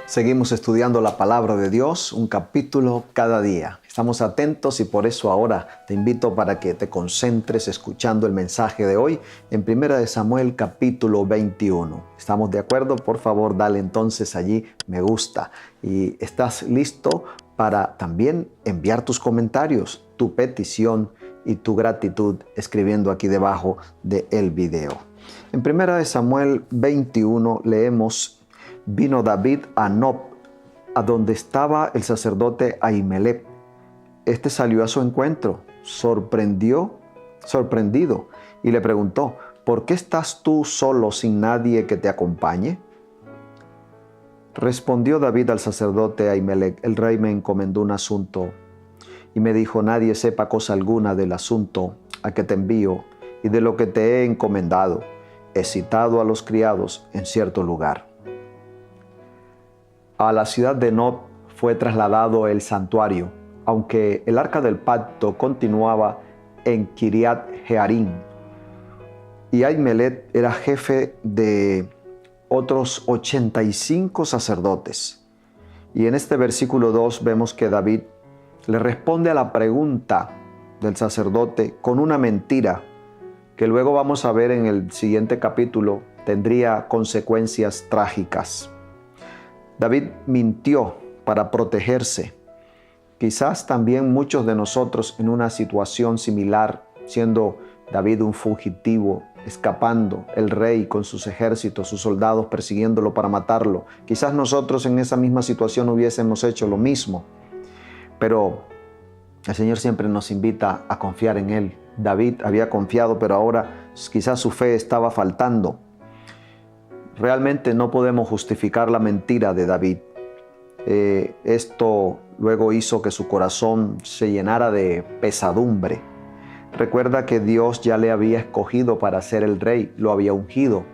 Seguimos estudiando la palabra de Dios, un capítulo cada día. Estamos atentos y por eso ahora te invito para que te concentres escuchando el mensaje de hoy en 1 Samuel capítulo 21. ¿Estamos de acuerdo? Por favor, dale entonces allí me gusta. Y estás listo para también enviar tus comentarios, tu petición y tu gratitud escribiendo aquí debajo del video. En 1 Samuel 21 leemos: Vino David a Nob, a donde estaba el sacerdote Ahimelech. Este salió a su encuentro, sorprendido, y le preguntó: ¿por qué estás tú solo sin nadie que te acompañe? Respondió David al sacerdote Ahimelech: el rey me encomendó un asunto y me dijo: nadie sepa cosa alguna del asunto a que te envío y de lo que te he encomendado. He citado a los criados en cierto lugar. A la ciudad de Nob fue trasladado el santuario, aunque el arca del pacto continuaba en Kiriat Jearim. Y Ahimelech era jefe de otros 85 sacerdotes. Y en este versículo 2 vemos que David le responde a la pregunta del sacerdote con una mentira que luego vamos a ver en el siguiente capítulo tendría consecuencias trágicas. David mintió para protegerse. Quizás también muchos de nosotros en una situación similar, siendo David un fugitivo, escapando, el rey con sus ejércitos, sus soldados persiguiéndolo para matarlo. Quizás nosotros en esa misma situación hubiésemos hecho lo mismo. Pero el Señor siempre nos invita a confiar en Él. David había confiado, pero ahora quizás su fe estaba faltando. Realmente no podemos justificar la mentira de David. Esto luego hizo que su corazón se llenara de pesadumbre. Recuerda que Dios ya le había escogido para ser el rey, lo había ungido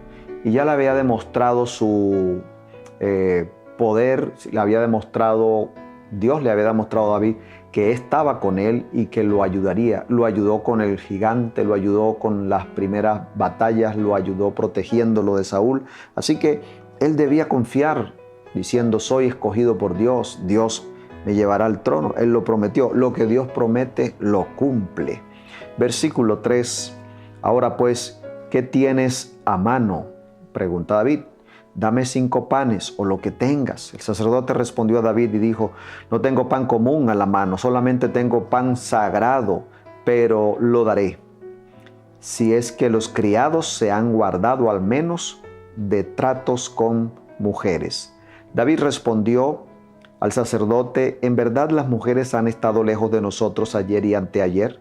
y ya le había demostrado su poder, Dios le había demostrado a David que estaba con él y que lo ayudaría. Lo ayudó con el gigante, lo ayudó con las primeras batallas, lo ayudó protegiéndolo de Saúl. Así que él debía confiar diciendo: soy escogido por Dios, Dios me llevará al trono. Él lo prometió, lo que Dios promete lo cumple. Versículo 3, ahora pues, ¿qué tienes a mano?, pregunta David. Dame 5 panes o lo que tengas. El sacerdote respondió a David y dijo: no tengo pan común a la mano, solamente tengo pan sagrado, pero lo daré, si es que los criados se han guardado al menos de tratos con mujeres. David respondió al sacerdote: en verdad las mujeres han estado lejos de nosotros ayer y anteayer.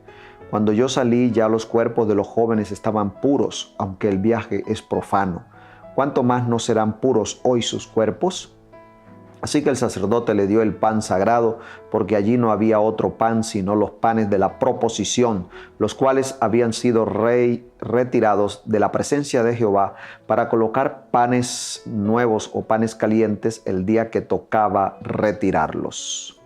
Cuando yo salí ya los cuerpos de los jóvenes estaban puros, aunque el viaje es profano. ¿Cuánto más no serán puros hoy sus cuerpos? Así que el sacerdote le dio el pan sagrado, porque allí no había otro pan sino los panes de la proposición, los cuales habían sido retirados de la presencia de Jehová para colocar panes nuevos o panes calientes el día que tocaba retirarlos.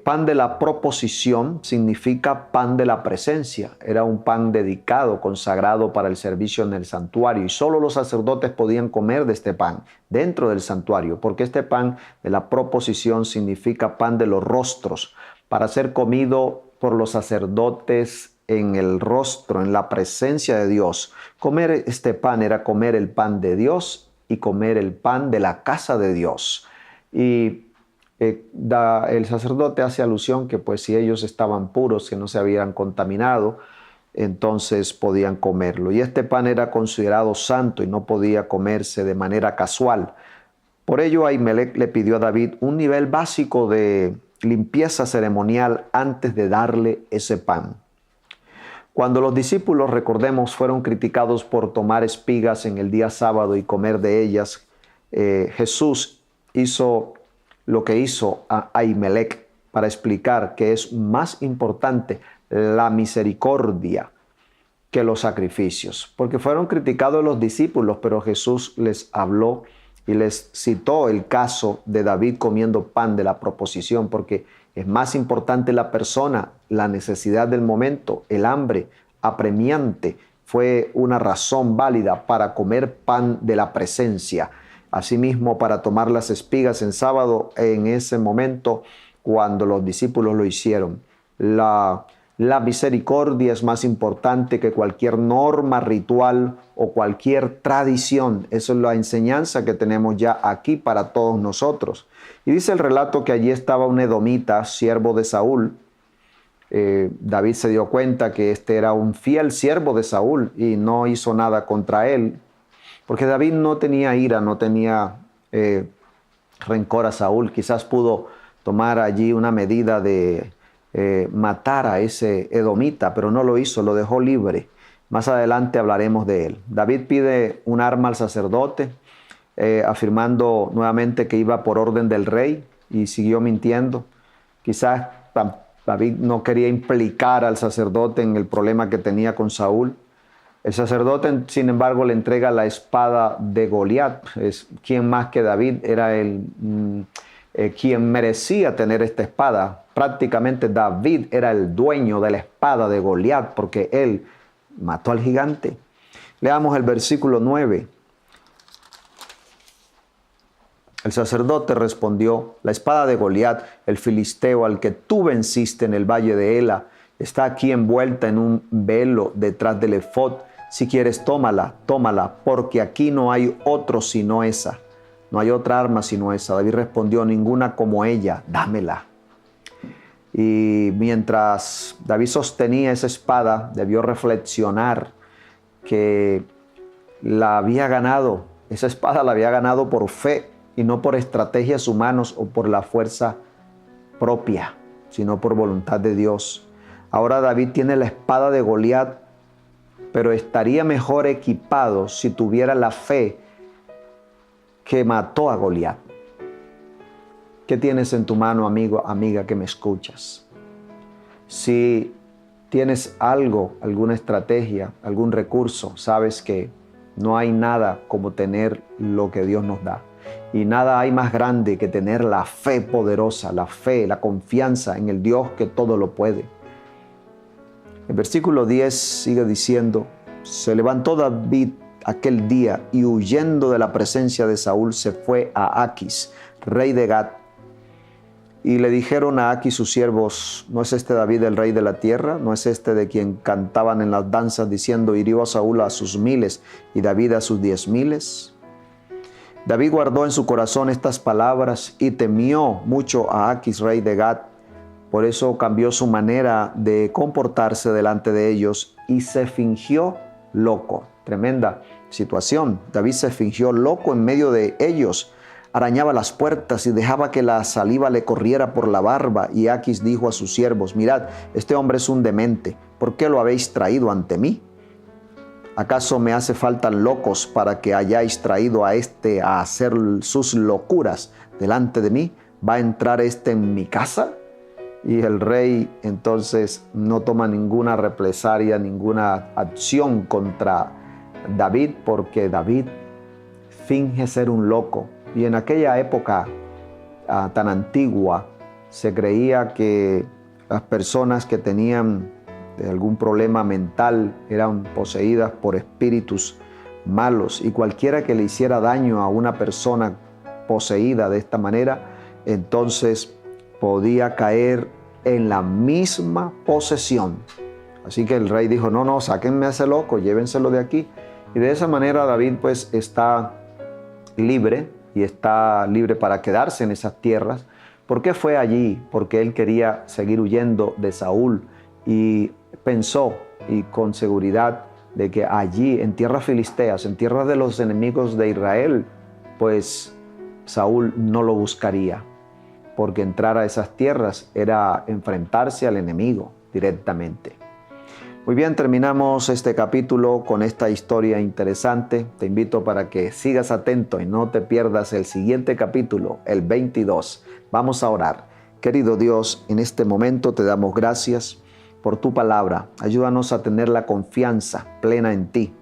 Pan de la proposición significa pan de la presencia. Era un pan dedicado, consagrado para el servicio en el santuario, y solo los sacerdotes podían comer de este pan dentro del santuario, porque este pan de la proposición significa pan de los rostros, para ser comido por los sacerdotes en el rostro, en la presencia de Dios. Comer este pan era comer el pan de Dios y comer el pan de la casa de Dios. Y el sacerdote hace alusión que pues si ellos estaban puros, que no se habían contaminado, entonces podían comerlo. Y este pan era considerado santo y no podía comerse de manera casual. Por ello Ahimelech le pidió a David un nivel básico de limpieza ceremonial antes de darle ese pan. Cuando los discípulos, recordemos, fueron criticados por tomar espigas en el día sábado y comer de ellas, Jesús hizo lo que hizo a Ahimelech para explicar que es más importante la misericordia que los sacrificios. Porque fueron criticados los discípulos, pero Jesús les habló y les citó el caso de David comiendo pan de la proposición, porque es más importante la persona, la necesidad del momento, el hambre apremiante. Fue una razón válida para comer pan de la presencia. Asimismo, para tomar las espigas en sábado, en ese momento, cuando los discípulos lo hicieron. La misericordia es más importante que cualquier norma ritual o cualquier tradición. Esa es la enseñanza que tenemos ya aquí para todos nosotros. Y dice el relato que allí estaba un edomita, siervo de Saúl. David se dio cuenta que este era un fiel siervo de Saúl y no hizo nada contra él, porque David no tenía ira, no tenía rencor a Saúl. Quizás pudo tomar allí una medida de matar a ese edomita, pero no lo hizo, lo dejó libre. Más adelante hablaremos de él. David pide un arma al sacerdote, afirmando nuevamente que iba por orden del rey, y siguió mintiendo. Quizás David no quería implicar al sacerdote en el problema que tenía con Saúl. El sacerdote, sin embargo, le entrega la espada de Goliat. ¿Quién más que David era quien merecía tener esta espada? Prácticamente David era el dueño de la espada de Goliat, porque él mató al gigante. Leamos el versículo 9. El sacerdote respondió: la espada de Goliat, el filisteo al que tú venciste en el valle de Ela, está aquí envuelta en un velo detrás del efod. Si quieres, tómala, tómala, porque aquí no hay otro sino esa. No hay otra arma sino esa. David respondió: ninguna como ella, dámela. Y mientras David sostenía esa espada, debió reflexionar que la había ganado. Esa espada la había ganado por fe y no por estrategias humanas o por la fuerza propia, sino por voluntad de Dios. Ahora David tiene la espada de Goliat, pero estaría mejor equipado si tuviera la fe que mató a Goliat. ¿Qué tienes en tu mano, amigo, amiga, que me escuchas? Si tienes algo, alguna estrategia, algún recurso, sabes que no hay nada como tener lo que Dios nos da. Y nada hay más grande que tener la fe poderosa, la fe, la confianza en el Dios que todo lo puede. El versículo 10 sigue diciendo: se levantó David aquel día y huyendo de la presencia de Saúl se fue a Aquis, rey de Gat. Y le dijeron a Aquis sus siervos: ¿no es este David el rey de la tierra? ¿No es este de quien cantaban en las danzas diciendo: hirió a Saúl a sus 1000 y David a sus 10,000? David guardó en su corazón estas palabras y temió mucho a Aquis, rey de Gat. Por eso cambió su manera de comportarse delante de ellos y se fingió loco. Tremenda situación. David se fingió loco en medio de ellos. Arañaba las puertas y dejaba que la saliva le corriera por la barba. Y Aquis dijo a sus siervos: mirad, este hombre es un demente. ¿Por qué lo habéis traído ante mí? ¿Acaso me hace falta locos para que hayáis traído a este a hacer sus locuras delante de mí? ¿Va a entrar este en mi casa? Y el rey entonces no toma ninguna represalia, ninguna acción contra David, porque David finge ser un loco. Y en aquella época tan antigua se creía que las personas que tenían algún problema mental eran poseídas por espíritus malos, y cualquiera que le hiciera daño a una persona poseída de esta manera, entonces podía caer en la misma posesión. Así que el rey dijo: no, sáquenme a ese loco, llévenselo de aquí. Y de esa manera David pues está libre, y está libre para quedarse en esas tierras. ¿Por qué fue allí? Porque él quería seguir huyendo de Saúl, y pensó, y con seguridad, de que allí en tierras filisteas, en tierras de los enemigos de Israel, pues Saúl no lo buscaría, porque entrar a esas tierras era enfrentarse al enemigo directamente. Muy bien, terminamos este capítulo con esta historia interesante. Te invito para que sigas atento y no te pierdas el siguiente capítulo, el 22. Vamos a orar. Querido Dios, en este momento te damos gracias por tu palabra. Ayúdanos a tener la confianza plena en ti.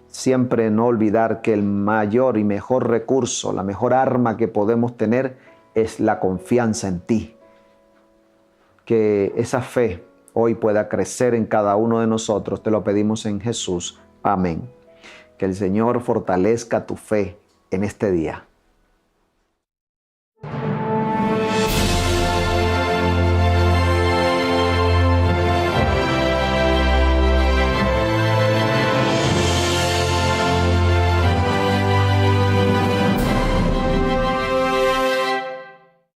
Siempre no olvidar que el mayor y mejor recurso, la mejor arma que podemos tener es la confianza en ti. Que esa fe hoy pueda crecer en cada uno de nosotros. Te lo pedimos en Jesús. Amén. Que el Señor fortalezca tu fe en este día.